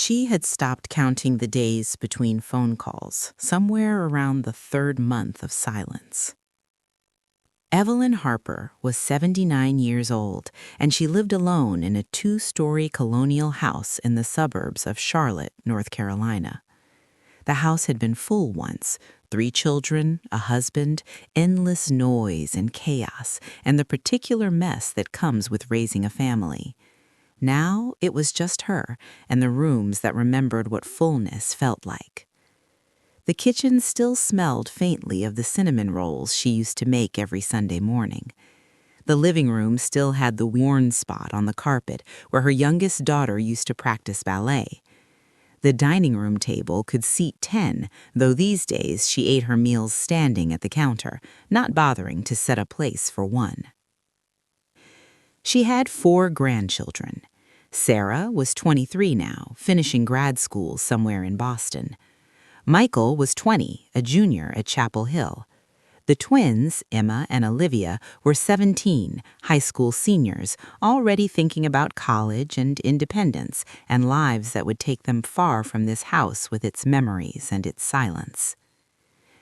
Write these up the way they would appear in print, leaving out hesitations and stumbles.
She had stopped counting the days between phone calls, somewhere around the third month of silence. Evelyn Harper was 79 years old, and she lived alone in a two-story colonial house in the suburbs of Charlotte, North Carolina. The house had been full once: 3 children, a husband, endless noise and chaos, and the particular mess that comes with raising a family. Now it was just her and the rooms that remembered what fullness felt like. The kitchen still smelled faintly of the cinnamon rolls she used to make every Sunday morning. The living room still had the worn spot on the carpet where her youngest daughter used to practice ballet. The dining room table could seat 10, though these days she ate her meals standing at the counter, not bothering to set a place for one. She had 4 grandchildren. Sarah was 23 now, finishing grad school somewhere in Boston. Michael was 20, a junior at Chapel Hill. The twins, Emma and Olivia, were 17, high school seniors, already thinking about college and independence and lives that would take them far from this house with its memories and its silence.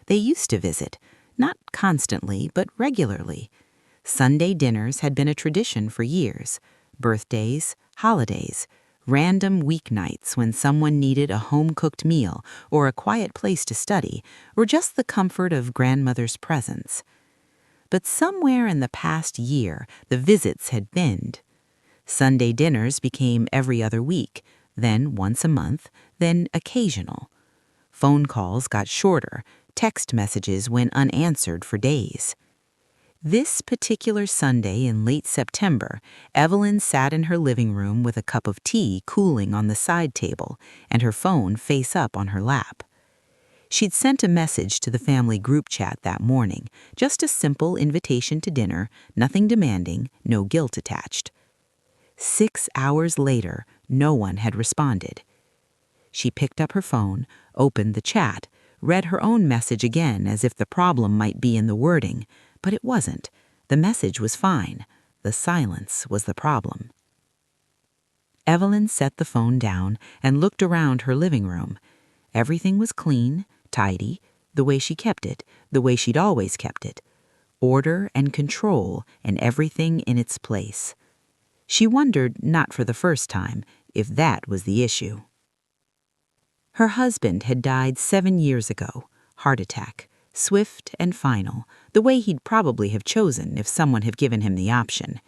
They used to visit, not constantly, but regularly. Sunday dinners had been a tradition for years. Birthdays, holidays, random weeknights when someone needed a home-cooked meal or a quiet place to study, or just the comfort of grandmother's presence. But somewhere in the past year, the visits had thinned. Sunday dinners became every other week, then once a month, then occasional. Phone calls got shorter, text messages went unanswered for days. This particular Sunday in late September, Evelyn sat in her living room with a cup of tea cooling on the side table and her phone face up on her lap. She'd sent a message to the family group chat that morning, just a simple invitation to dinner, nothing demanding, no guilt attached. 6 hours later, no one had responded. She picked up her phone, opened the chat, read her own message again as if the problem might be in the wording, but it wasn't. The message was fine. The silence was the problem. Evelyn set the phone down and looked around her living room. Everything was clean, tidy, the way she kept it, the way she'd always kept it. Order and control and everything in its place. She wondered, not for the first time, if that was the issue. Her husband had died 7 years ago, heart attack. Swift and final, the way he'd probably have chosen if someone had given him the option.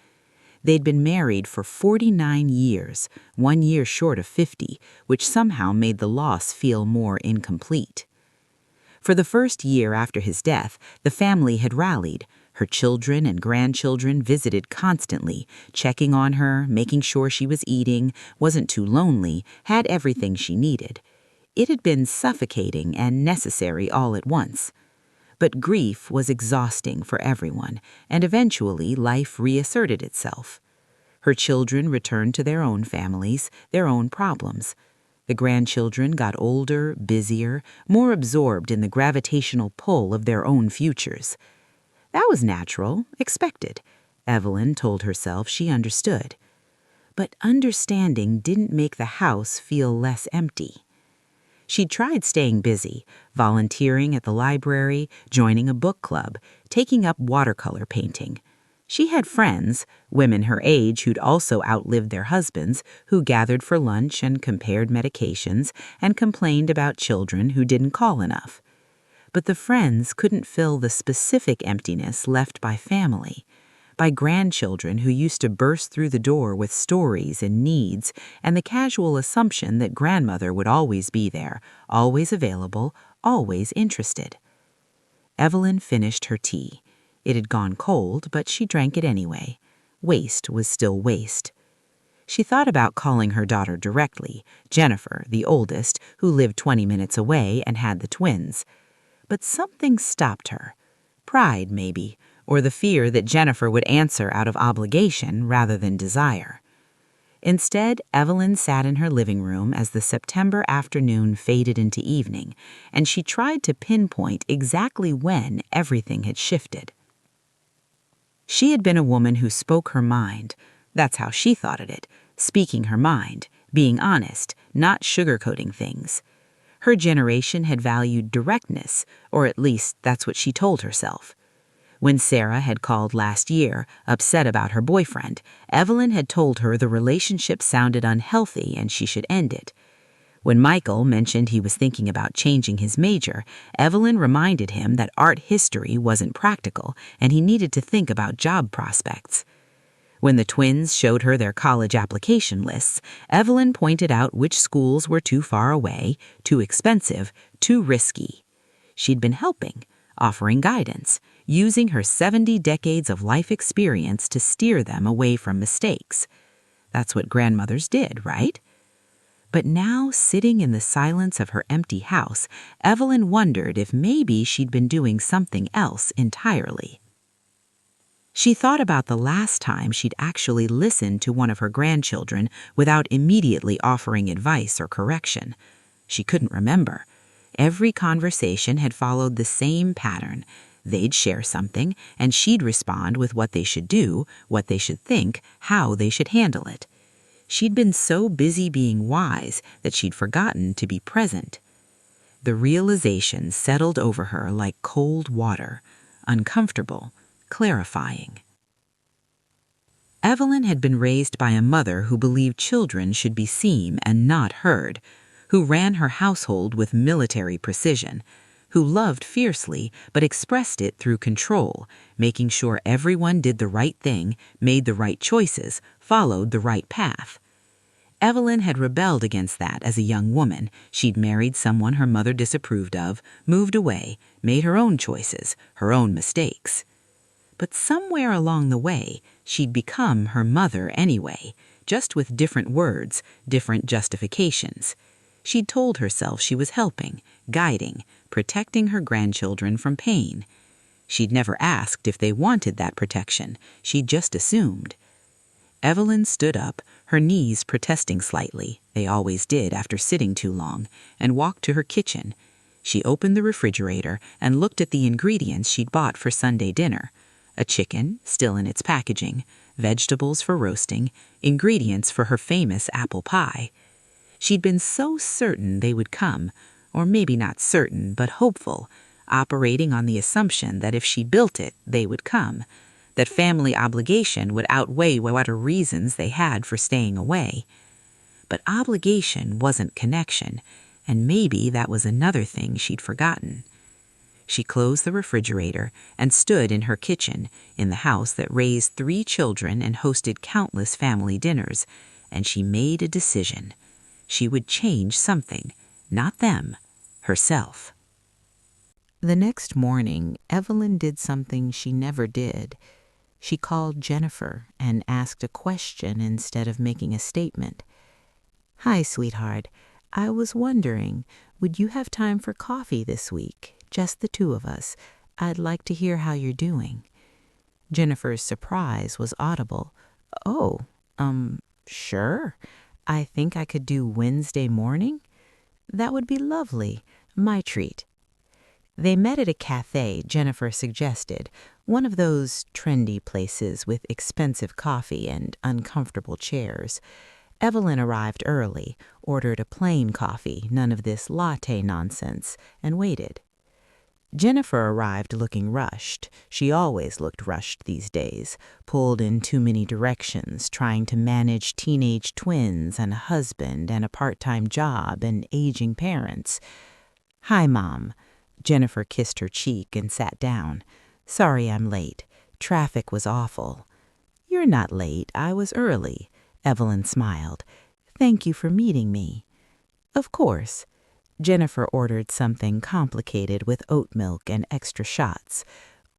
They'd been married for 49 years, 1 year short of 50, which somehow made the loss feel more incomplete. For the first year after his death, the family had rallied. Her children and grandchildren visited constantly, checking on her, making sure she was eating, wasn't too lonely, had everything she needed. It had been suffocating and necessary all at once. But grief was exhausting for everyone, and eventually life reasserted itself. Her children returned to their own families, their own problems. The grandchildren got older, busier, more absorbed in the gravitational pull of their own futures. That was natural, expected. Evelyn told herself she understood. But understanding didn't make the house feel less empty. She'd tried staying busy, volunteering at the library, joining a book club, taking up watercolor painting. She had friends, women her age who'd also outlived their husbands, who gathered for lunch and compared medications and complained about children who didn't call enough. But the friends couldn't fill the specific emptiness left by family, by grandchildren who used to burst through the door with stories and needs, and the casual assumption that grandmother would always be there, always available, always interested. Evelyn finished her tea. It had gone cold, but she drank it anyway. Waste was still waste. She thought about calling her daughter directly, Jennifer, the oldest, who lived 20 minutes away and had the twins. But something stopped her. Pride, maybe, or the fear that Jennifer would answer out of obligation rather than desire. Instead, Evelyn sat in her living room as the September afternoon faded into evening, and she tried to pinpoint exactly when everything had shifted. She had been a woman who spoke her mind. That's how she thought of it, speaking her mind, being honest, not sugarcoating things. Her generation had valued directness, or at least that's what she told herself. When Sarah had called last year, upset about her boyfriend, Evelyn had told her the relationship sounded unhealthy and she should end it. When Michael mentioned he was thinking about changing his major, Evelyn reminded him that art history wasn't practical and he needed to think about job prospects. When the twins showed her their college application lists, Evelyn pointed out which schools were too far away, too expensive, too risky. She'd been helping, offering guidance, using her 70 decades of life experience to steer them away from mistakes. That's what grandmothers did, right? But now, sitting in the silence of her empty house, Evelyn wondered if maybe she'd been doing something else entirely. She thought about the last time she'd actually listened to one of her grandchildren without immediately offering advice or correction. She couldn't remember. Every conversation had followed the same pattern. They'd share something, and she'd respond with what they should do, what they should think, how they should handle it. She'd been so busy being wise that she'd forgotten to be present. The realization settled over her like cold water, uncomfortable, clarifying. Evelyn had been raised by a mother who believed children should be seen and not heard, who ran her household with military precision, who loved fiercely but expressed it through control, making sure everyone did the right thing, made the right choices, followed the right path. Evelyn had rebelled against that as a young woman. She'd married someone her mother disapproved of, moved away, made her own choices, her own mistakes. But somewhere along the way, she'd become her mother anyway, just with different words, different justifications. She'd told herself she was helping, guiding, protecting her grandchildren from pain. She'd never asked if they wanted that protection. She'd just assumed. Evelyn stood up, her knees protesting slightly, they always did after sitting too long, and walked to her kitchen. She opened the refrigerator and looked at the ingredients she'd bought for Sunday dinner. A chicken, still in its packaging, vegetables for roasting, ingredients for her famous apple pie. She'd been so certain they would come, or maybe not certain, but hopeful, operating on the assumption that if she built it, they would come, that family obligation would outweigh whatever reasons they had for staying away. But obligation wasn't connection, and maybe that was another thing she'd forgotten. She closed the refrigerator and stood in her kitchen, in the house that raised 3 children and hosted countless family dinners, and she made a decision. She would change something, not them, herself. The next morning, Evelyn did something she never did. She called Jennifer and asked a question instead of making a statement. "Hi, sweetheart. I was wondering, would you have time for coffee this week? Just the 2 of us. I'd like to hear how you're doing." Jennifer's surprise was audible. "Oh, sure. I think I could do Wednesday morning. That would be lovely. My treat." They met at a cafe Jennifer suggested, one of those trendy places with expensive coffee and uncomfortable chairs. Evelyn arrived early, ordered a plain coffee, none of this latte nonsense, and waited. Jennifer arrived looking rushed. She always looked rushed these days, pulled in too many directions, trying to manage teenage twins and a husband and a part-time job and aging parents. "Hi, Mom." Jennifer kissed her cheek and sat down. "Sorry I'm late. Traffic was awful." "You're not late. I was early." Evelyn smiled. "Thank you for meeting me." "Of course." Jennifer ordered something complicated with oat milk and extra shots.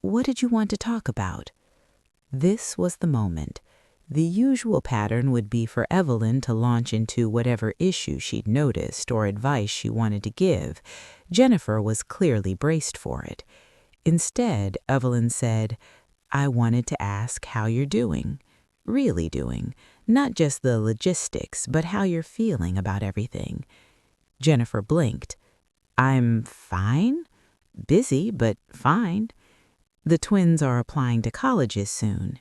"What did you want to talk about?" This was the moment. The usual pattern would be for Evelyn to launch into whatever issue she'd noticed or advice she wanted to give. Jennifer was clearly braced for it. Instead, Evelyn said, "I wanted to ask how you're doing. Really doing. Not just the logistics, but how you're feeling about everything." Jennifer blinked. "I'm fine. Busy, but fine. The twins are applying to colleges soon."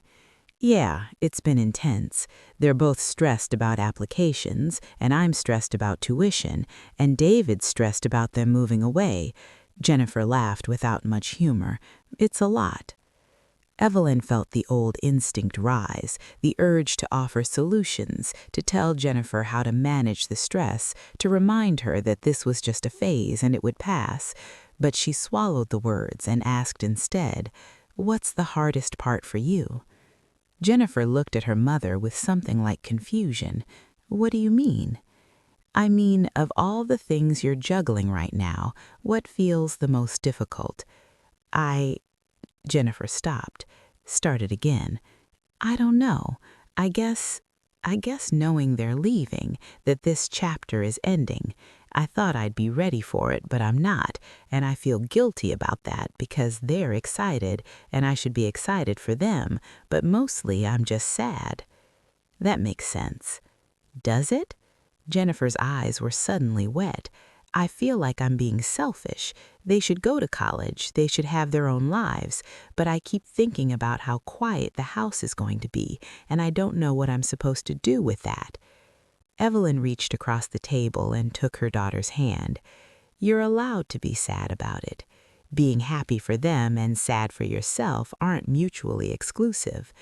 Yeah, it's been intense. They're both stressed about applications, and I'm stressed about tuition, and David's stressed about them moving away. Jennifer laughed without much humor. It's a lot. Evelyn felt the old instinct rise, the urge to offer solutions, to tell Jennifer how to manage the stress, to remind her that this was just a phase and it would pass. But she swallowed the words and asked instead, "What's the hardest part for you?" Jennifer looked at her mother with something like confusion. "What do you mean?" "I mean, of all the things you're juggling right now, what feels the most difficult?" I Jennifer stopped, started again. "I don't know. I guess I guess knowing they're leaving, that this chapter is ending. I thought I'd be ready for it, but I'm not, and I feel guilty about that because they're excited, and I should be excited for them, but mostly I'm just sad." That makes sense. Does it? Jennifer's eyes were suddenly wet. "I feel like I'm being selfish. They should go to college. They should have their own lives. But I keep thinking about how quiet the house is going to be, and I don't know what I'm supposed to do with that." Evelyn reached across the table and took her daughter's hand. "You're allowed to be sad about it. Being happy for them and sad for yourself aren't mutually exclusive."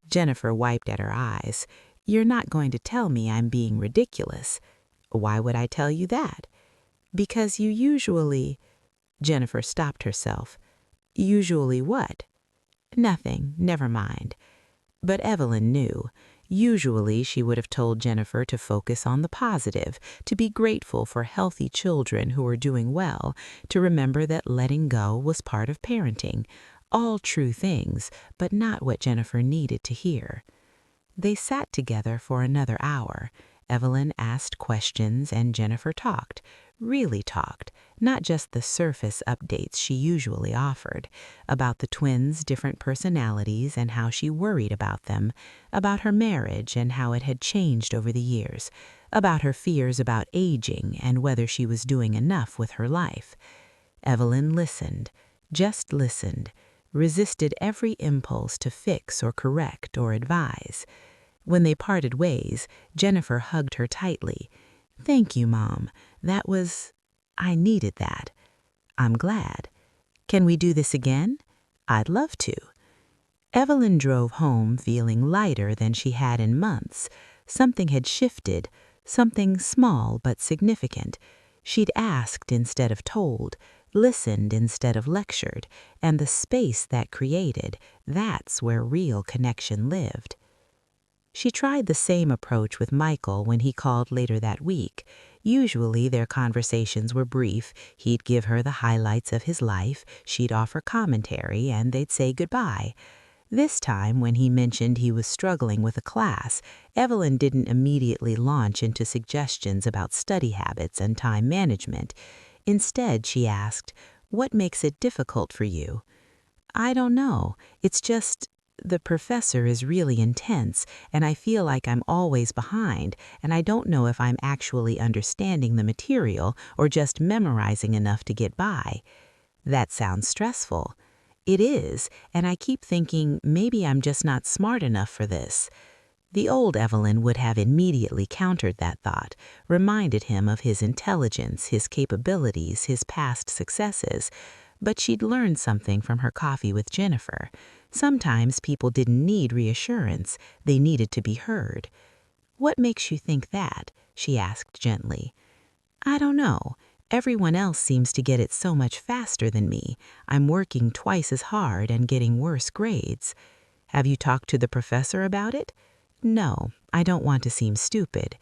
Jennifer wiped at her eyes. "You're not going to tell me I'm being ridiculous." "Why would I tell you that?" "Because you usually—" Jennifer stopped herself. "Usually what?" "Nothing, never mind." But Evelyn knew. Usually she would have told Jennifer to focus on the positive, to be grateful for healthy children who were doing well, to remember that letting go was part of parenting. All true things, but not what Jennifer needed to hear. They sat together for another hour. Evelyn asked questions and Jennifer talked, really talked, not just the surface updates she usually offered, about the twins' different personalities and how she worried about them, about her marriage and how it had changed over the years, about her fears about aging and whether she was doing enough with her life. Evelyn listened, just listened, resisted every impulse to fix or correct or advise. When they parted ways, Jennifer hugged her tightly. "Thank you, Mom. I needed that." "I'm glad. Can we do this again?" "I'd love to." Evelyn drove home feeling lighter than she had in months. Something had shifted, something small but significant. She'd asked instead of told, listened instead of lectured, and the space that created, that's where real connection lived. She tried the same approach with Michael when he called later that week. Usually their conversations were brief. He'd give her the highlights of his life, she'd offer commentary, and they'd say goodbye. This time, when he mentioned he was struggling with a class, Evelyn didn't immediately launch into suggestions about study habits and time management. Instead, she asked, "What makes it difficult for you?" "I don't know. It's just the professor is really intense, and I feel like I'm always behind, and I don't know if I'm actually understanding the material or just memorizing enough to get by." "That sounds stressful." "It is, and I keep thinking maybe I'm just not smart enough for this." The old Evelyn would have immediately countered that thought, reminded him of his intelligence, his capabilities, his past successes. But she'd learned something from her coffee with Jennifer. Sometimes people didn't need reassurance, they needed to be heard. "What makes you think that?" she asked gently. "I don't know. Everyone else seems to get it so much faster than me. I'm working twice as hard and getting worse grades." "Have you talked to the professor about it?" "No, I don't want to seem stupid."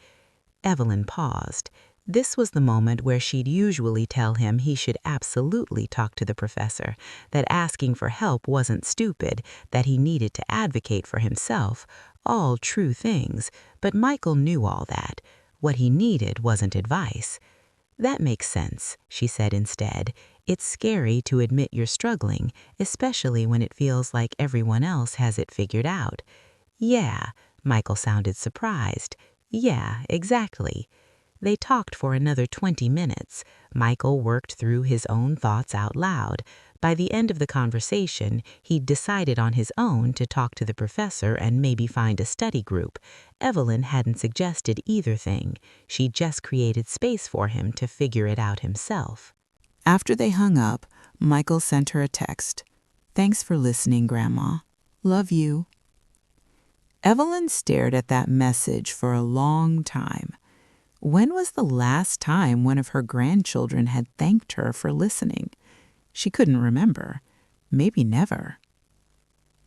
Evelyn paused. This was the moment where she'd usually tell him he should absolutely talk to the professor, that asking for help wasn't stupid, that he needed to advocate for himself, all true things, but Michael knew all that. What he needed wasn't advice. "That makes sense," she said instead. "It's scary to admit you're struggling, especially when it feels like everyone else has it figured out." "Yeah," Michael sounded surprised. "Yeah, exactly." They talked for another 20 minutes. Michael worked through his own thoughts out loud, By the end of the conversation, he'd decided on his own to talk to the professor and maybe find a study group. Evelyn hadn't suggested either thing. She just created space for him to figure it out himself. After they hung up, Michael sent her a text. "Thanks for listening, Grandma. Love you." Evelyn stared at that message for a long time. When was the last time one of her grandchildren had thanked her for listening? She couldn't remember. Maybe never.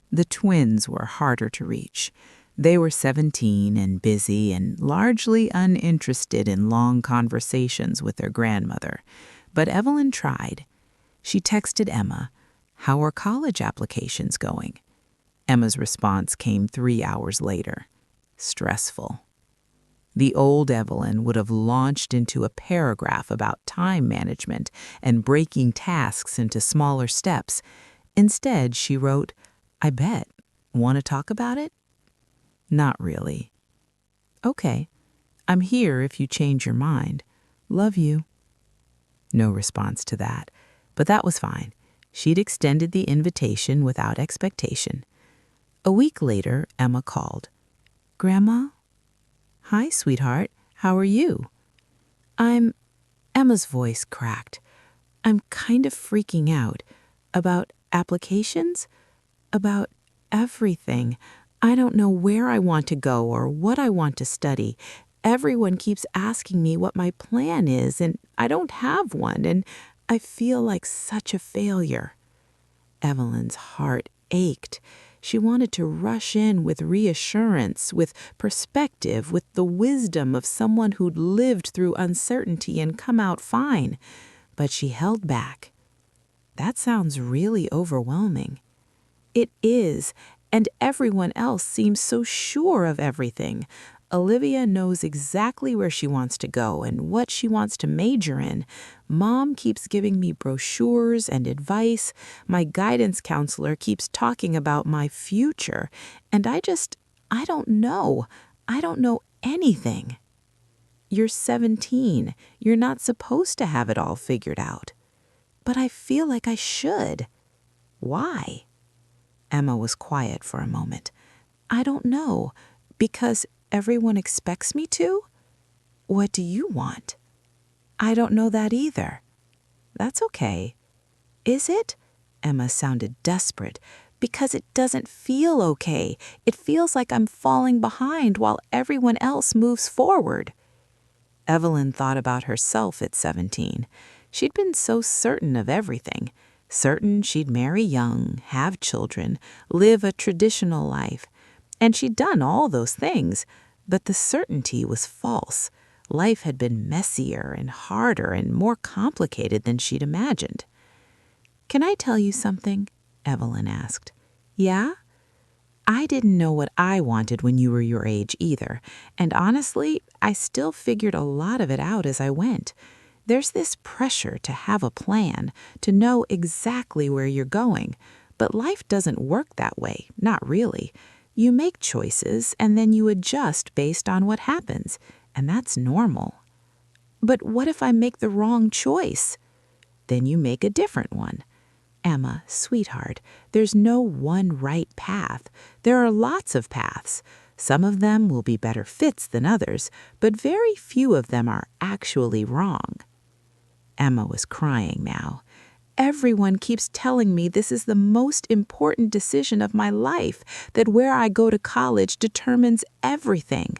The twins were harder to reach. They were 17 and busy and largely uninterested in long conversations with their grandmother. But Evelyn tried. She texted Emma, "How are college applications going?" Emma's response came 3 hours later. "Stressful." The old Evelyn would have launched into a paragraph about time management and breaking tasks into smaller steps. Instead, she wrote, "I bet. Want to talk about it?" "Not really." "Okay. I'm here if you change your mind. Love you." No response to that, but that was fine. She'd extended the invitation without expectation. A week later, Emma called. "Grandma?" "Hi, sweetheart. How are you?" Emma's voice cracked. "I'm kind of freaking out. About applications? About everything. I don't know where I want to go or what I want to study. Everyone keeps asking me what my plan is, and I don't have one, and I feel like such a failure." Evelyn's heart ached. She wanted to rush in with reassurance, with perspective, with the wisdom of someone who'd lived through uncertainty and come out fine. But she held back. "That sounds really overwhelming." "It is, and everyone else seems so sure of everything. Olivia knows exactly where she wants to go and what she wants to major in. Mom keeps giving me brochures and advice. My guidance counselor keeps talking about my future. And I don't know. I don't know anything." "You're 17. You're not supposed to have it all figured out." "But I feel like I should." "Why?" Emma was quiet for a moment. "I don't know. Because everyone expects me to." "What do you want?" "I don't know that either." "That's okay." "Is it?" Emma sounded desperate. "Because it doesn't feel okay. It feels like I'm falling behind while everyone else moves forward." Evelyn thought about herself at 17. She'd been so certain of everything. Certain she'd marry young, have children, live a traditional life. And she'd done all those things, but the certainty was false. Life had been messier and harder and more complicated than she'd imagined. "Can I tell you something?" Evelyn asked. "Yeah?" "I didn't know what I wanted when you were your age either, and honestly, I still figured a lot of it out as I went. There's this pressure to have a plan, to know exactly where you're going, but life doesn't work that way, not really. You make choices, and then you adjust based on what happens, and that's normal." "But what if I make the wrong choice?" "Then you make a different one." "Emma, sweetheart, there's no one right path. There are lots of paths. Some of them will be better fits than others, but very few of them are actually wrong." Emma was crying now. "Everyone keeps telling me this is the most important decision of my life, that where I go to college determines everything."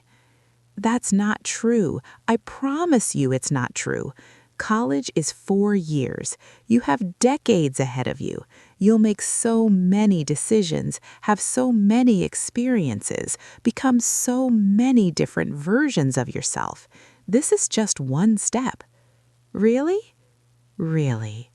"That's not true. I promise you it's not true. College is 4 years. You have decades ahead of you. You'll make so many decisions, have so many experiences, become so many different versions of yourself. This is just one step." "Really?" "Really."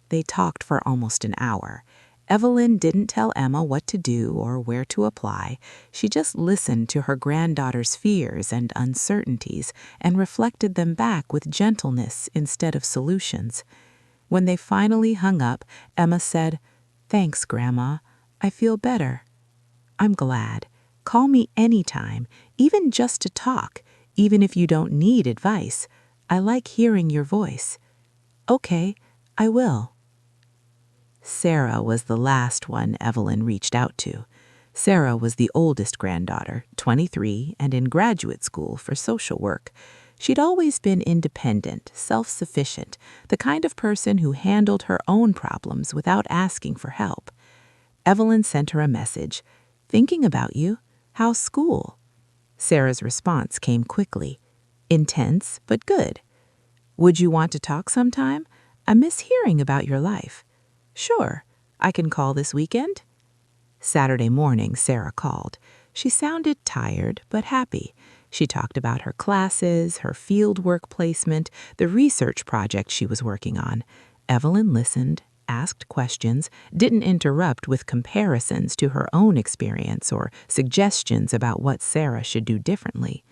They talked for almost an hour. Evelyn didn't tell Emma what to do or where to apply. She just listened to her granddaughter's fears and uncertainties and reflected them back with gentleness instead of solutions. When they finally hung up, Emma said, "Thanks, Grandma. I feel better." "I'm glad. Call me anytime, even just to talk, even if you don't need advice. I like hearing your voice." "Okay, I will." Sarah was the last one Evelyn reached out to. Sarah was the oldest granddaughter, 23, and in graduate school for social work. She'd always been independent, self-sufficient, the kind of person who handled her own problems without asking for help. Evelyn sent her a message. "Thinking about you. How's school?" Sarah's response came quickly. Intense, but good. "Would you want to talk sometime? I miss hearing about your life." "Sure. I can call this weekend." Saturday morning, Sarah called. She sounded tired, but happy. She talked about her classes, her field work placement, the research project she was working on. Evelyn listened, asked questions, didn't interrupt with comparisons to her own experience or suggestions about what Sarah should do differently.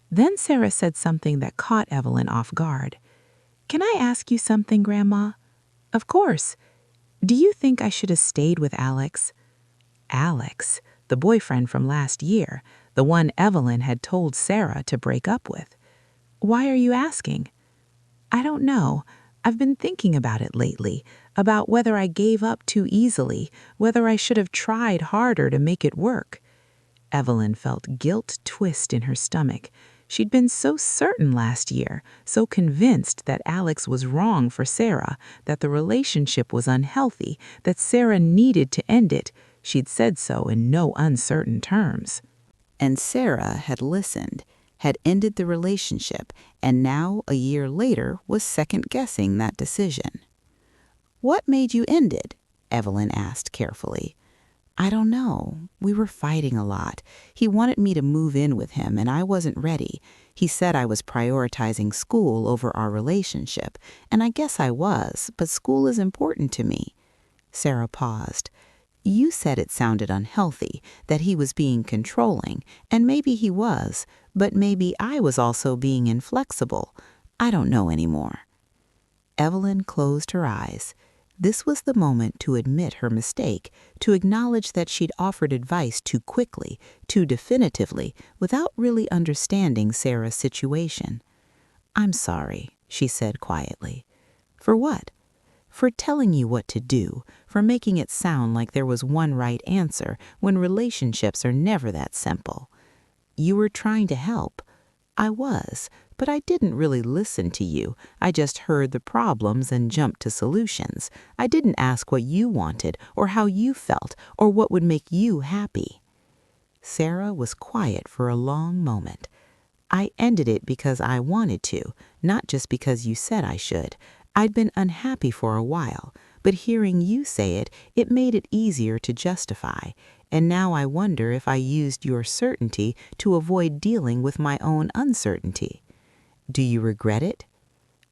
Then Sarah said something that caught Evelyn off guard. "Can I ask you something, Grandma?" "Of course. Do you think I should have stayed with Alex?" Alex, the boyfriend from last year, the one Evelyn had told Sarah to break up with. "Why are you asking?" "I don't know. I've been thinking about it lately, about whether I gave up too easily, whether I should have tried harder to make it work." Evelyn felt guilt twist in her stomach. She'd been so certain last year, so convinced that Alex was wrong for Sarah, that the relationship was unhealthy, that Sarah needed to end it. She'd said so in no uncertain terms. And Sarah had listened, had ended the relationship, and now, a year later, was second-guessing that decision. "What made you end it?" Evelyn asked carefully. "I don't know. We were fighting a lot. He wanted me to move in with him, and I wasn't ready. He said I was prioritizing school over our relationship, and I guess I was, but school is important to me." Sarah paused. "You said it sounded unhealthy, that he was being controlling, and maybe he was, but maybe I was also being inflexible. I don't know anymore." Evelyn closed her eyes. This was the moment to admit her mistake, to acknowledge that she'd offered advice too quickly, too definitively, without really understanding Sarah's situation. "I'm sorry," she said quietly. "For what?" "For telling you what to do, for making it sound like there was one right answer when relationships are never that simple. You were trying to help. I was, but I didn't really listen to you. I just heard the problems and jumped to solutions. I didn't ask what you wanted or how you felt or what would make you happy." Sarah was quiet for a long moment. "I ended it because I wanted to, not just because you said I should. I'd been unhappy for a while, but hearing you say it, it made it easier to justify. And now I wonder if I used your certainty to avoid dealing with my own uncertainty." "Do you regret it?"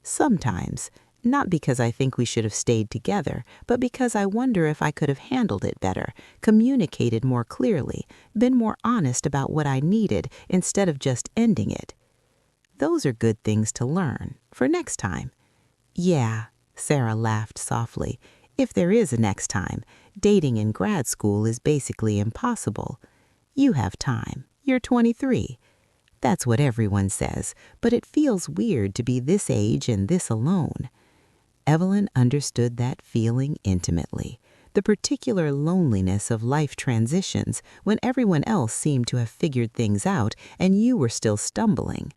"Sometimes. Not because I think we should have stayed together, but because I wonder if I could have handled it better, communicated more clearly, been more honest about what I needed instead of just ending it." "Those are good things to learn, for next time." "Yeah," Sarah laughed softly. "If there is a next time, dating in grad school is basically impossible. You have time. You're 23. That's what everyone says, but it feels weird to be this age and this alone." Evelyn understood that feeling intimately, the particular loneliness of life transitions when everyone else seemed to have figured things out and you were still stumbling.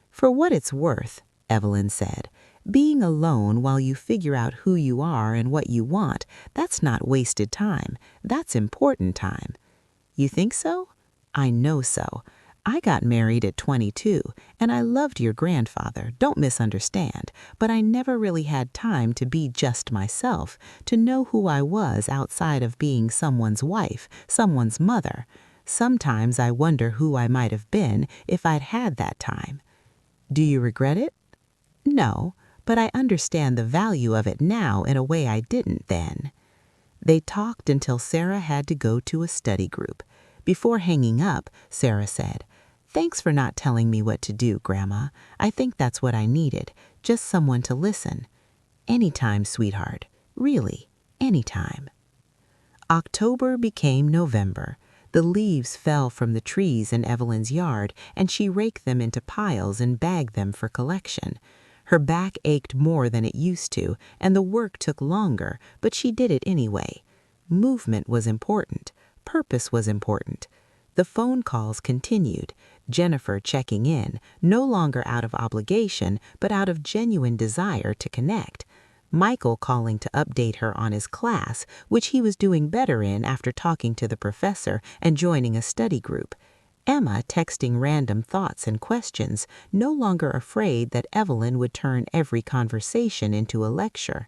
"For what it's worth," Evelyn said, "being alone while you figure out who you are and what you want, that's not wasted time. That's important time." "You think so?" "I know so. I got married at 22, and I loved your grandfather, don't misunderstand, but I never really had time to be just myself, to know who I was outside of being someone's wife, someone's mother. Sometimes I wonder who I might have been if I'd had that time." "Do you regret it?" "No, but I understand the value of it now in a way I didn't then." They talked until Sarah had to go to a study group. Before hanging up, Sarah said, "Thanks for not telling me what to do, Grandma. I think that's what I needed, just someone to listen." "Anytime, sweetheart. Really, anytime." October became November. The leaves fell from the trees in Evelyn's yard, and she raked them into piles and bagged them for collection. Her back ached more than it used to, and the work took longer, but she did it anyway. Movement was important. Purpose was important. The phone calls continued, Jennifer checking in, no longer out of obligation, but out of genuine desire to connect. Michael calling to update her on his class, which he was doing better in after talking to the professor and joining a study group. Emma texting random thoughts and questions, no longer afraid that Evelyn would turn every conversation into a lecture.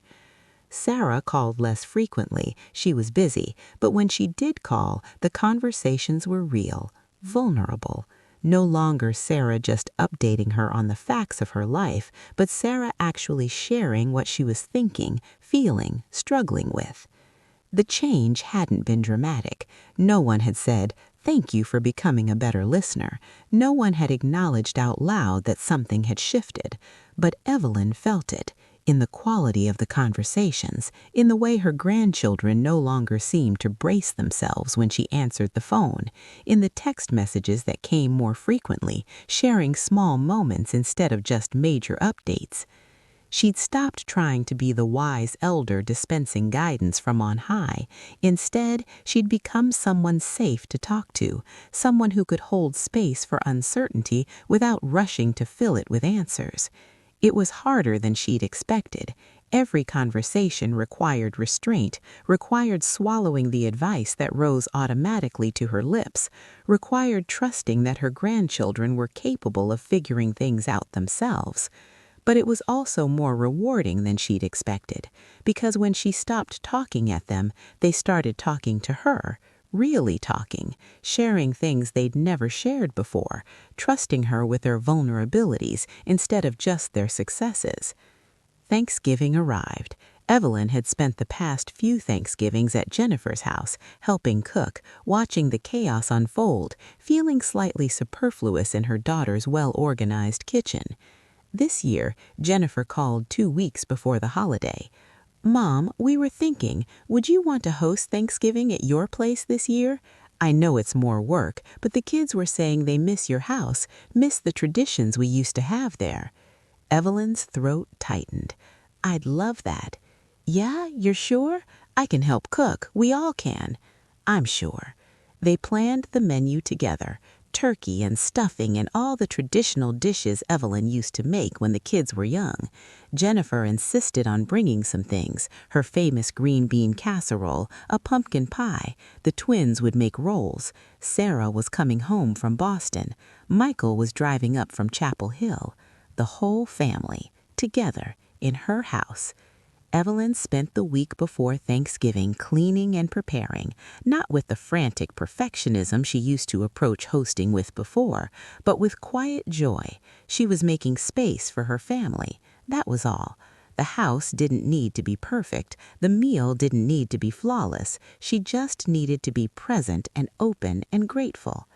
Sarah called less frequently, she was busy, but when she did call, the conversations were real, vulnerable. No longer Sarah just updating her on the facts of her life, but Sarah actually sharing what she was thinking, feeling, struggling with. The change hadn't been dramatic. No one had said, "Thank you for becoming a better listener." No one had acknowledged out loud that something had shifted. But Evelyn felt it, in the quality of the conversations, in the way her grandchildren no longer seemed to brace themselves when she answered the phone, in the text messages that came more frequently, sharing small moments instead of just major updates. She'd stopped trying to be the wise elder dispensing guidance from on high. Instead, she'd become someone safe to talk to, someone who could hold space for uncertainty without rushing to fill it with answers. It was harder than she'd expected. Every conversation required restraint, required swallowing the advice that rose automatically to her lips, required trusting that her grandchildren were capable of figuring things out themselves. But it was also more rewarding than she'd expected, because when she stopped talking at them, they started talking to her, really talking, sharing things they'd never shared before, trusting her with their vulnerabilities instead of just their successes. Thanksgiving arrived. Evelyn had spent the past few Thanksgivings at Jennifer's house, helping cook, watching the chaos unfold, feeling slightly superfluous in her daughter's well-organized kitchen. This year, Jennifer called 2 weeks before the holiday. "Mom, we were thinking, would you want to host Thanksgiving at your place this year? I know it's more work, but the kids were saying they miss your house, miss the traditions we used to have there." Evelyn's throat tightened. "I'd love that." "Yeah, you're sure? I can help cook. We all can." "I'm sure." They planned the menu together. Turkey and stuffing and all the traditional dishes Evelyn used to make when the kids were young. Jennifer insisted on bringing some things, her famous green bean casserole, a pumpkin pie. The twins would make rolls. Sarah was coming home from Boston. Michael was driving up from Chapel Hill. The whole family, together, in her house. Evelyn spent the week before Thanksgiving cleaning and preparing, not with the frantic perfectionism she used to approach hosting with before, but with quiet joy. She was making space for her family. That was all. The house didn't need to be perfect. The meal didn't need to be flawless. She just needed to be present and open and grateful.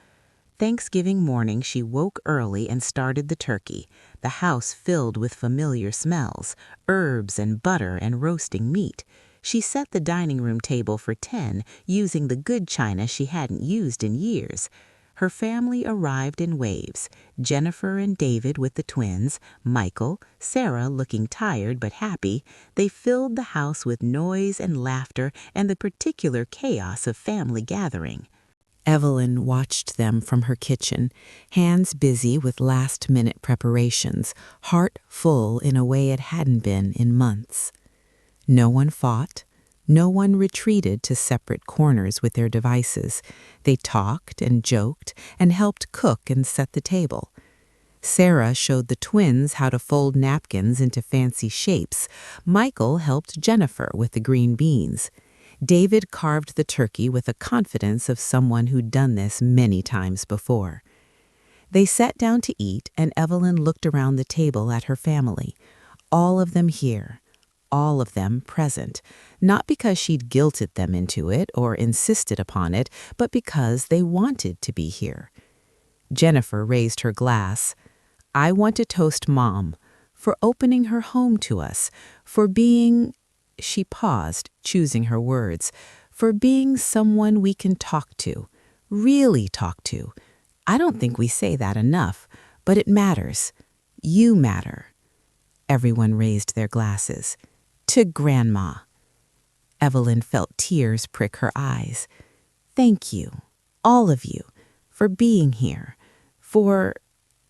Thanksgiving morning, she woke early and started the turkey, the house filled with familiar smells, herbs and butter and roasting meat. She set the dining room table for 10, using the good china she hadn't used in years. Her family arrived in waves, Jennifer and David with the twins, Michael, Sarah looking tired but happy. They filled the house with noise and laughter and the particular chaos of family gathering. Evelyn watched them from her kitchen, hands busy with last-minute preparations, heart full in a way it hadn't been in months. No one fought. No one retreated to separate corners with their devices. They talked and joked and helped cook and set the table. Sarah showed the twins how to fold napkins into fancy shapes. Michael helped Jennifer with the green beans. David carved the turkey with the confidence of someone who'd done this many times before. They sat down to eat, and Evelyn looked around the table at her family. All of them here, all of them present, not because she'd guilted them into it or insisted upon it, but because they wanted to be here. Jennifer raised her glass. "I want to toast Mom for opening her home to us, for being—" She paused, choosing her words. "For being someone we can talk to, really talk to. I don't think we say that enough, but it matters. You matter." Everyone raised their glasses. To Grandma. Evelyn felt tears prick her eyes. Thank you, all of you, for being here, for,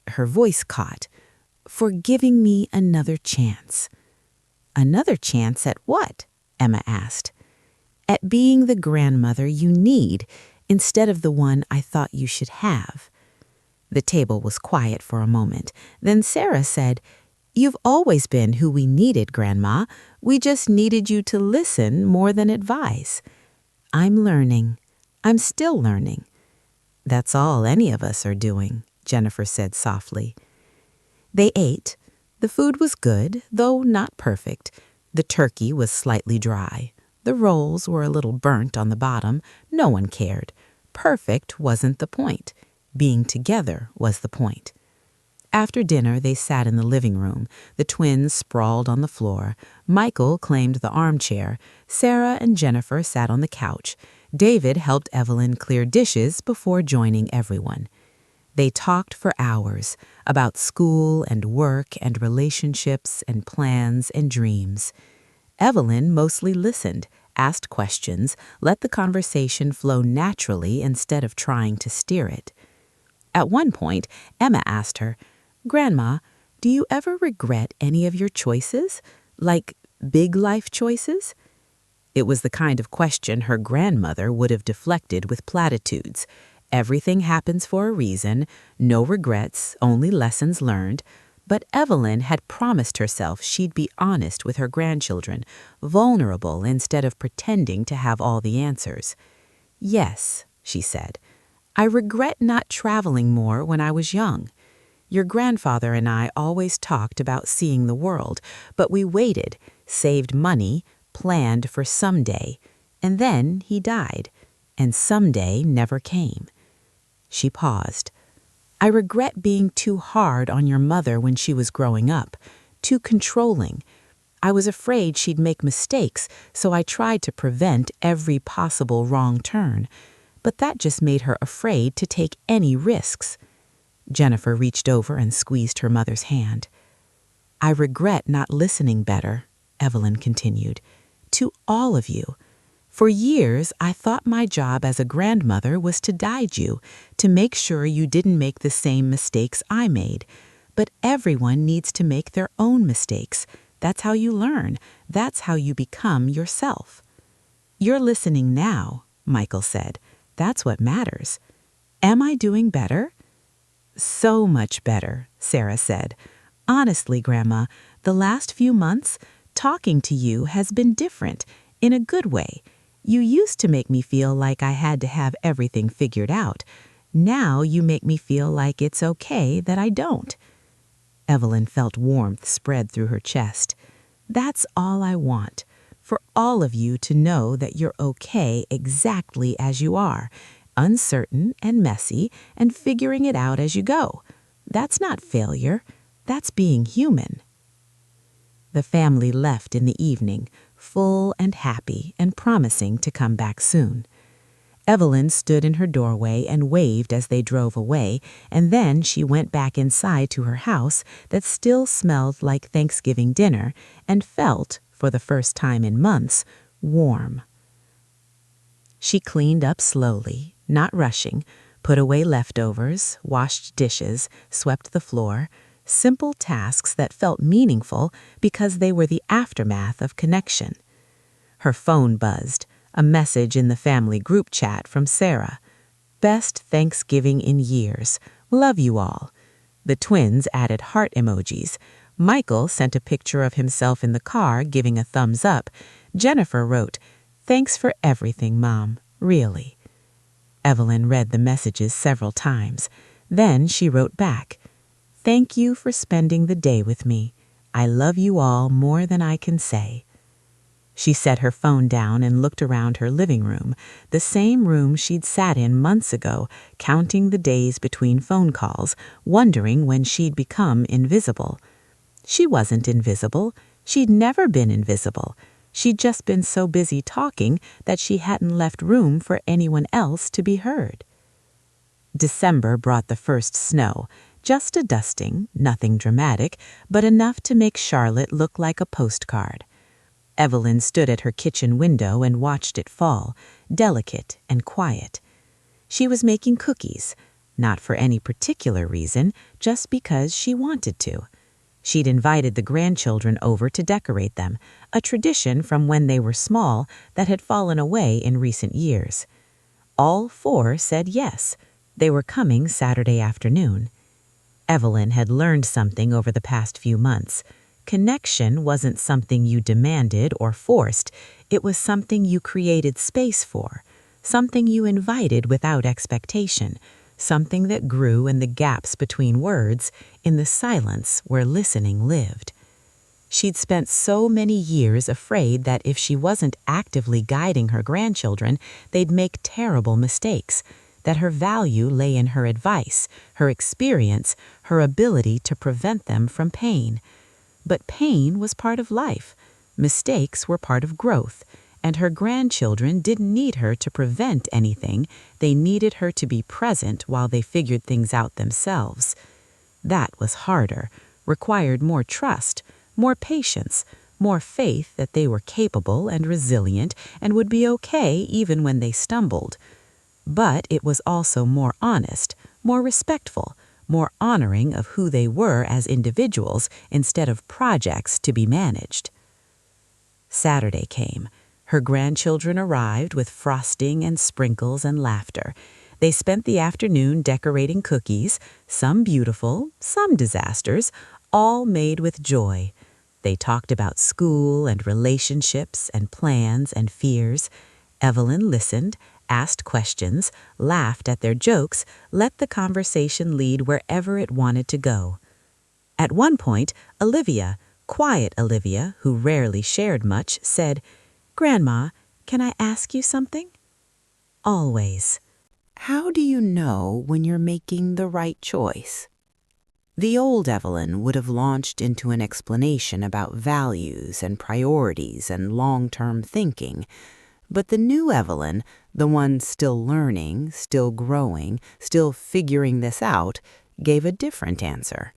her voice caught, for giving me another chance. Another chance at what? Emma asked. At being the grandmother you need instead of the one I thought you should have. The table was quiet for a moment. Then Sarah said, You've always been who we needed, Grandma. We just needed you to listen more than advise. I'm learning. I'm still learning. That's all any of us are doing, Jennifer said softly. They ate. The food was good, though not perfect. The turkey was slightly dry. The rolls were a little burnt on the bottom. No one cared. Perfect wasn't the point. Being together was the point. After dinner, they sat in the living room. The twins sprawled on the floor. Michael claimed the armchair. Sarah and Jennifer sat on the couch. David helped Evelyn clear dishes before joining everyone. They talked for hours about school and work and relationships and plans and dreams. Evelyn mostly listened, asked questions, let the conversation flow naturally instead of trying to steer it. At one point, Emma asked her, Grandma, do you ever regret any of your choices? Like big life choices? It was the kind of question her grandmother would have deflected with platitudes. Everything happens for a reason, no regrets, only lessons learned. But Evelyn had promised herself she'd be honest with her grandchildren, vulnerable instead of pretending to have all the answers. Yes, she said, I regret not traveling more when I was young. Your grandfather and I always talked about seeing the world, but we waited, saved money, planned for someday, and then he died, and someday never came. She paused. I regret being too hard on your mother when she was growing up, too controlling. I was afraid she'd make mistakes, so I tried to prevent every possible wrong turn. But that just made her afraid to take any risks. Jennifer reached over and squeezed her mother's hand. I regret not listening better, Evelyn continued, to all of you. For years, I thought my job as a grandmother was to guide you, to make sure you didn't make the same mistakes I made. But everyone needs to make their own mistakes. That's how you learn. That's how you become yourself. You're listening now, Michael said. That's what matters. Am I doing better? So much better, Sarah said. Honestly, Grandma, the last few months, talking to you has been different, in a good way. You used to make me feel like I had to have everything figured out. Now you make me feel like it's okay that I don't. Evelyn felt warmth spread through her chest. That's all I want, for all of you to know that you're okay exactly as you are, uncertain and messy and figuring it out as you go. That's not failure. That's being human. The family left in the evening, full and happy and promising to come back soon. Evelyn stood in her doorway and waved as they drove away, and then she went back inside to her house that still smelled like Thanksgiving dinner and felt, for the first time in months, warm. She cleaned up slowly, not rushing, put away leftovers, washed dishes, swept the floor, simple tasks that felt meaningful because they were the aftermath of connection. Her phone buzzed, a message in the family group chat from Sarah. Best Thanksgiving in years. Love you all. The twins added heart emojis. Michael sent a picture of himself in the car giving a thumbs up. Jennifer wrote, Thanks for everything, Mom. Really. Evelyn read the messages several times. Then she wrote back, Thank you for spending the day with me. I love you all more than I can say. She set her phone down and looked around her living room, the same room she'd sat in months ago, counting the days between phone calls, wondering when she'd become invisible. She wasn't invisible. She'd never been invisible. She'd just been so busy talking that she hadn't left room for anyone else to be heard. December brought the first snow. Just a dusting, nothing dramatic, but enough to make Charlotte look like a postcard. Evelyn stood at her kitchen window and watched it fall, delicate and quiet. She was making cookies, not for any particular reason, just because she wanted to. She'd invited the grandchildren over to decorate them, a tradition from when they were small that had fallen away in recent years. All four said yes. They were coming Saturday afternoon. Evelyn had learned something over the past few months. Connection wasn't something you demanded or forced. It was something you created space for, something you invited without expectation, something that grew in the gaps between words, in the silence where listening lived. She'd spent so many years afraid that if she wasn't actively guiding her grandchildren, they'd make terrible mistakes, that her value lay in her advice, her experience, her ability to prevent them from pain. But pain was part of life. Mistakes were part of growth, and her grandchildren didn't need her to prevent anything. They needed her to be present while they figured things out themselves. That was harder, required more trust, more patience, more faith that they were capable and resilient and would be okay even when they stumbled. But it was also more honest, more respectful, more honoring of who they were as individuals instead of projects to be managed. Saturday came. Her grandchildren arrived with frosting and sprinkles and laughter. They spent the afternoon decorating cookies, some beautiful, some disasters, all made with joy. They talked about school and relationships and plans and fears. Evelyn listened, asked questions, laughed at their jokes, let the conversation lead wherever it wanted to go. At one point, Olivia, quiet Olivia, who rarely shared much, said, "Grandma, can I ask you something?" Always. How do you know when you're making the right choice? The old Evelyn would have launched into an explanation about values and priorities and long-term thinking, but the new Evelyn, the one still learning, still growing, still figuring this out, gave a different answer.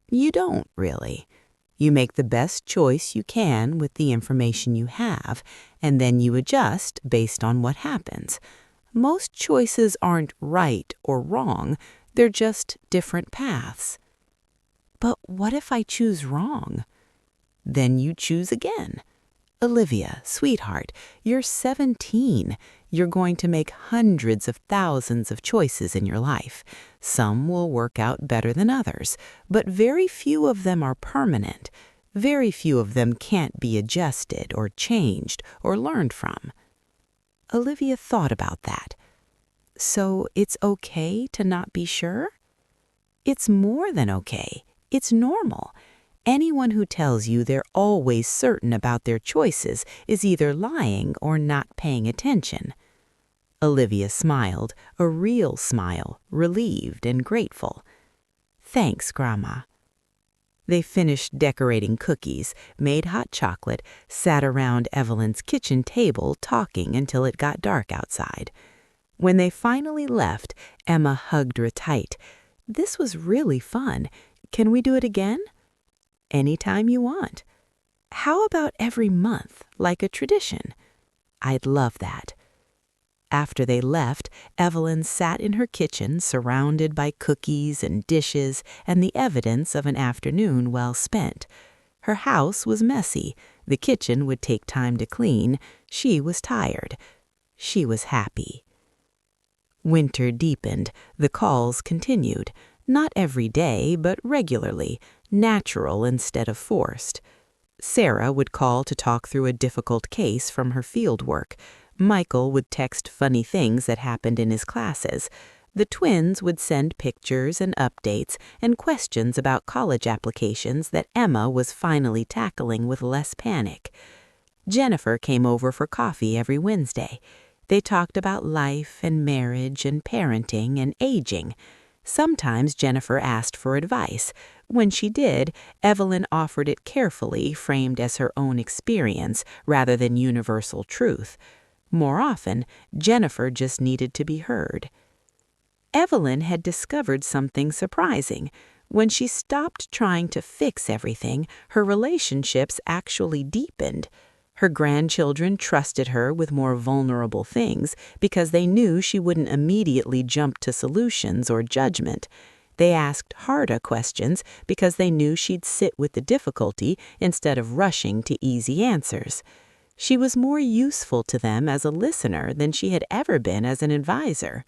You don't, really. You make the best choice you can with the information you have, and then you adjust based on what happens. Most choices aren't right or wrong, they're just different paths. But what if I choose wrong? Then you choose again. Olivia, sweetheart, you're 17. You're going to make hundreds of thousands of choices in your life. Some will work out better than others, but very few of them are permanent. Very few of them can't be adjusted or changed or learned from. Olivia thought about that. So it's okay to not be sure? It's more than okay. It's normal. Anyone who tells you they're always certain about their choices is either lying or not paying attention. Olivia smiled, a real smile, relieved and grateful. Thanks, Grandma. They finished decorating cookies, made hot chocolate, sat around Evelyn's kitchen table talking until it got dark outside. When they finally left, Emma hugged her tight. This was really fun. Can we do it again? Anytime you want. How about every month, like a tradition? I'd love that. After they left, Evelyn sat in her kitchen surrounded by cookies and dishes and the evidence of an afternoon well spent. Her house was messy. The kitchen would take time to clean. She was tired. She was happy. Winter deepened. The calls continued. Not every day, but regularly. Natural instead of forced. Sarah would call to talk through a difficult case from her field work. Michael would text funny things that happened in his classes. The twins would send pictures and updates and questions about college applications that Emma was finally tackling with less panic. Jennifer came over for coffee every Wednesday. They talked about life and marriage and parenting and aging. Sometimes Jennifer asked for advice. When she did, Evelyn offered it carefully, framed as her own experience rather than universal truth. More often, Jennifer just needed to be heard. Evelyn had discovered something surprising. When she stopped trying to fix everything, her relationships actually deepened. Her grandchildren trusted her with more vulnerable things because they knew she wouldn't immediately jump to solutions or judgment. They asked harder questions because they knew she'd sit with the difficulty instead of rushing to easy answers. She was more useful to them as a listener than she had ever been as an advisor.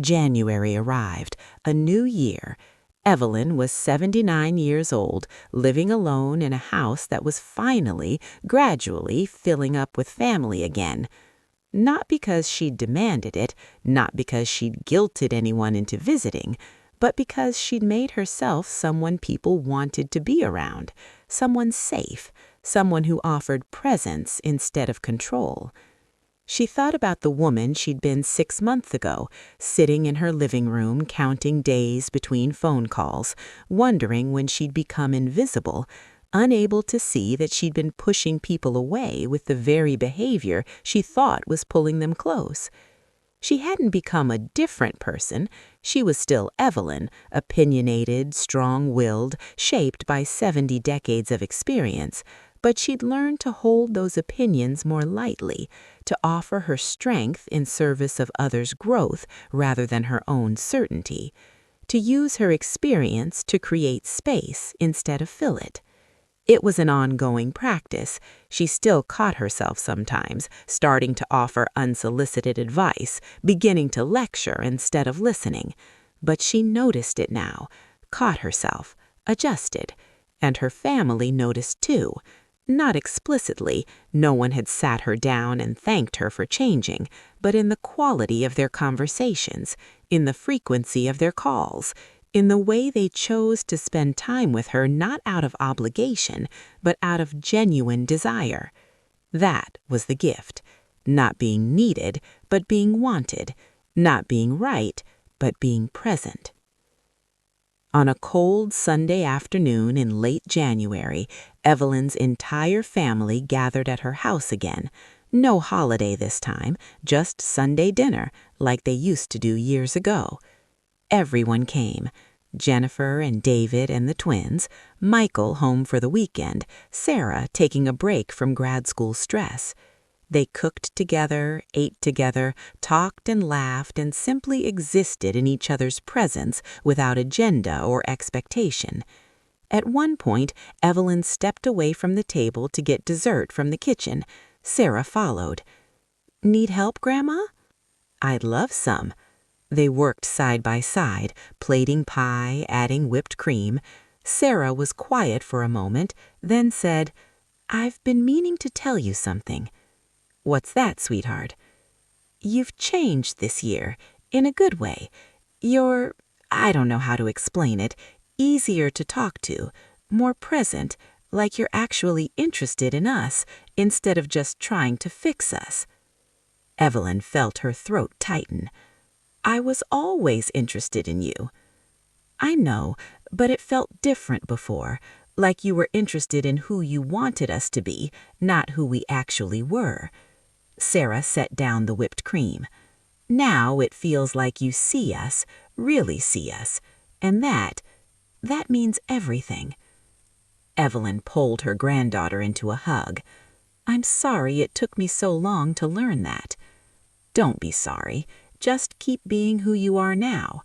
January arrived, a new year. Evelyn was 79 years old, living alone in a house that was finally, gradually filling up with family again. Not because she'd demanded it, not because she'd guilted anyone into visiting, but because she'd made herself someone people wanted to be around, someone safe, someone who offered presence instead of control. She thought about the woman she'd been 6 months ago, sitting in her living room counting days between phone calls, wondering when she'd become invisible, unable to see that she'd been pushing people away with the very behavior she thought was pulling them close. She hadn't become a different person. She was still Evelyn, opinionated, strong-willed, shaped by 70 decades of experience, but she'd learned to hold those opinions more lightly, to offer her strength in service of others' growth rather than her own certainty, to use her experience to create space instead of fill it. It was an ongoing practice. She still caught herself sometimes, starting to offer unsolicited advice, beginning to lecture instead of listening. But she noticed it now, caught herself, adjusted, and her family noticed too. Not explicitly, no one had sat her down and thanked her for changing, but in the quality of their conversations, in the frequency of their calls, in the way they chose to spend time with her not out of obligation, but out of genuine desire. That was the gift. Not being needed, but being wanted. Not being right, but being present. On a cold Sunday afternoon in late January, Evelyn's entire family gathered at her house again. No holiday this time, just Sunday dinner, like they used to do years ago. Everyone came. Jennifer and David and the twins, Michael home for the weekend, Sarah taking a break from grad school stress. They cooked together, ate together, talked and laughed, and simply existed in each other's presence without agenda or expectation. At one point, Evelyn stepped away from the table to get dessert from the kitchen. Sarah followed. "Need help, Grandma?" "I'd love some." They worked side by side, plating pie, adding whipped cream. Sarah was quiet for a moment, then said, "I've been meaning to tell you something." "What's that, sweetheart?" "You've changed this year, in a good way. I don't know how to explain it, easier to talk to, more present, like you're actually interested in us instead of just trying to fix us." Evelyn felt her throat tighten. "I was always interested in you." "I know, but it felt different before, like you were interested in who you wanted us to be, not who we actually were." Sarah set down the whipped cream. "Now it feels like you see us, really see us, and that means everything." Evelyn pulled her granddaughter into a hug. "I'm sorry it took me so long to learn that." "Don't be sorry. Just keep being who you are now."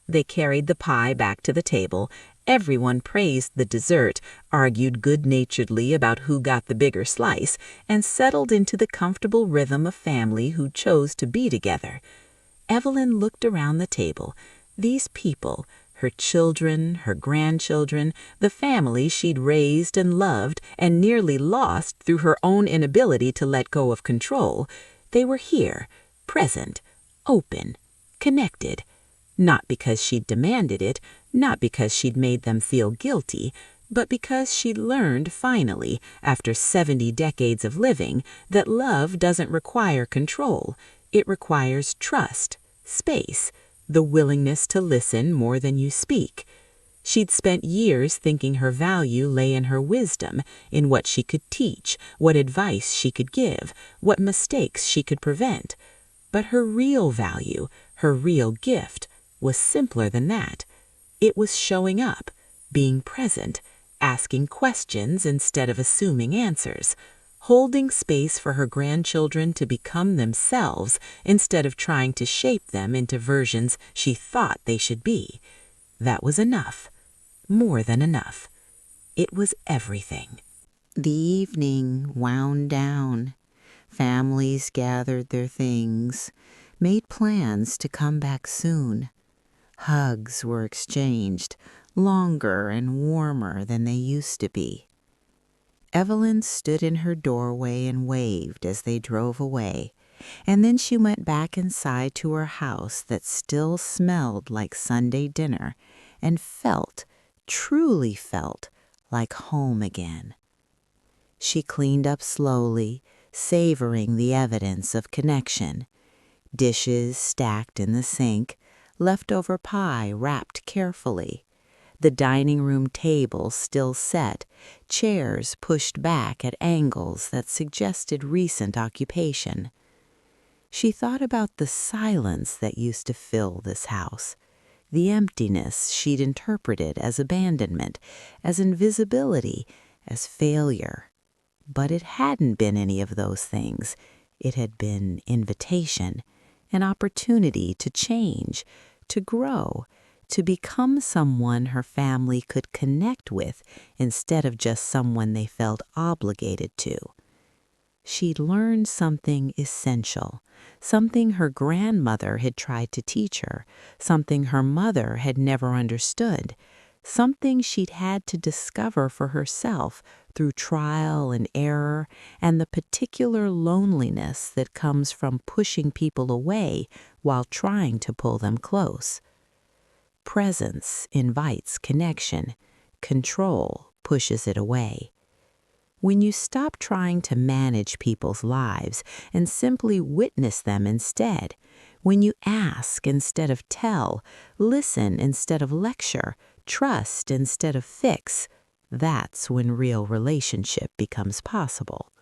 They carried the pie back to the table. Everyone praised the dessert, argued good-naturedly about who got the bigger slice, and settled into the comfortable rhythm of family who chose to be together. Evelyn looked around the table. These people, her children, her grandchildren, the family she'd raised and loved and nearly lost through her own inability to let go of control, they were here, present, open, connected. Not because she'd demanded it, not because she'd made them feel guilty, but because she'd learned finally, after 70 decades of living, that love doesn't require control. It requires trust, space, the willingness to listen more than you speak. She'd spent years thinking her value lay in her wisdom, in what she could teach, what advice she could give, what mistakes she could prevent. But her real value, Her real gift was simpler than that. It was showing up, being present, asking questions instead of assuming answers, holding space for her grandchildren to become themselves instead of trying to shape them into versions she thought they should be. That was enough. More than enough. It was everything. The evening wound down. Families gathered their things, made plans to come back soon. Hugs were exchanged, longer and warmer than they used to be. Evelyn stood in her doorway and waved as they drove away, and then she went back inside to her house that still smelled like Sunday dinner and felt, truly felt, like home again. She cleaned up slowly, savoring the evidence of connection. Dishes stacked in the sink, leftover pie wrapped carefully, the dining room table still set, chairs pushed back at angles that suggested recent occupation. She thought about the silence that used to fill this house, the emptiness she'd interpreted as abandonment, as invisibility, as failure. But it hadn't been any of those things. It had been invitation, an opportunity to change, to grow, to become someone her family could connect with instead of just someone they felt obligated to. She'd learned something essential, something her grandmother had tried to teach her, something her mother had never understood, something she'd had to discover for herself through trial and error and the particular loneliness that comes from pushing people away while trying to pull them close. Presence invites connection. Control pushes it away. When you stop trying to manage people's lives and simply witness them instead, when you ask instead of tell, listen instead of lecture, trust instead of fix, that's when real relationship becomes possible.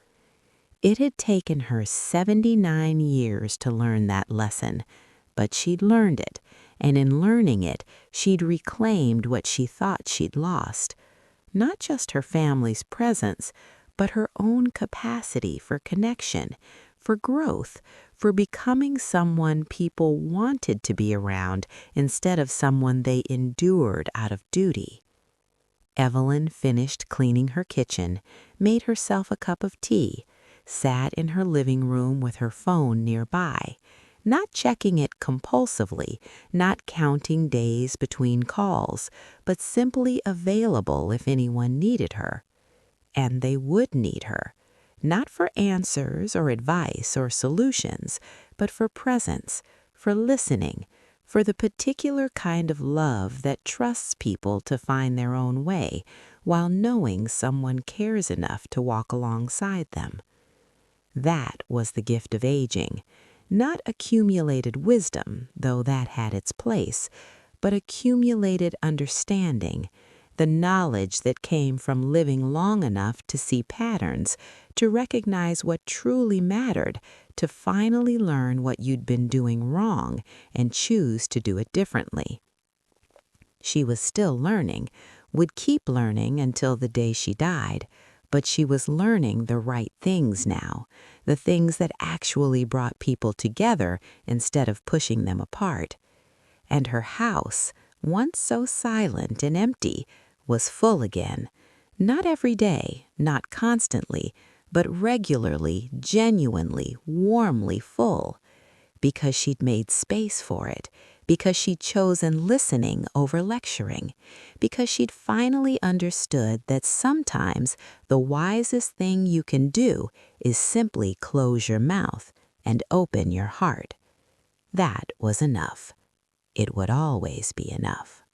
It had taken her 79 years to learn that lesson, but she'd learned it, and in learning it, she'd reclaimed what she thought she'd lost. Not just her family's presence, but her own capacity for connection, for growth, for becoming someone people wanted to be around instead of someone they endured out of duty. Evelyn finished cleaning her kitchen, made herself a cup of tea, sat in her living room with her phone nearby, not checking it compulsively, not counting days between calls, but simply available if anyone needed her. And they would need her, not for answers or advice or solutions, but for presence, for listening, for the particular kind of love that trusts people to find their own way while knowing someone cares enough to walk alongside them. That was the gift of aging, not accumulated wisdom, though that had its place, but accumulated understanding, the knowledge that came from living long enough to see patterns, to recognize what truly mattered, to finally learn what you'd been doing wrong and choose to do it differently. She was still learning, would keep learning until the day she died, but she was learning the right things now, the things that actually brought people together instead of pushing them apart. And her house, once so silent and empty, was full again, not every day, not constantly, but regularly, genuinely, warmly full, because she'd made space for it, because she'd chosen listening over lecturing, because she'd finally understood that sometimes the wisest thing you can do is simply close your mouth and open your heart. That was enough. It would always be enough.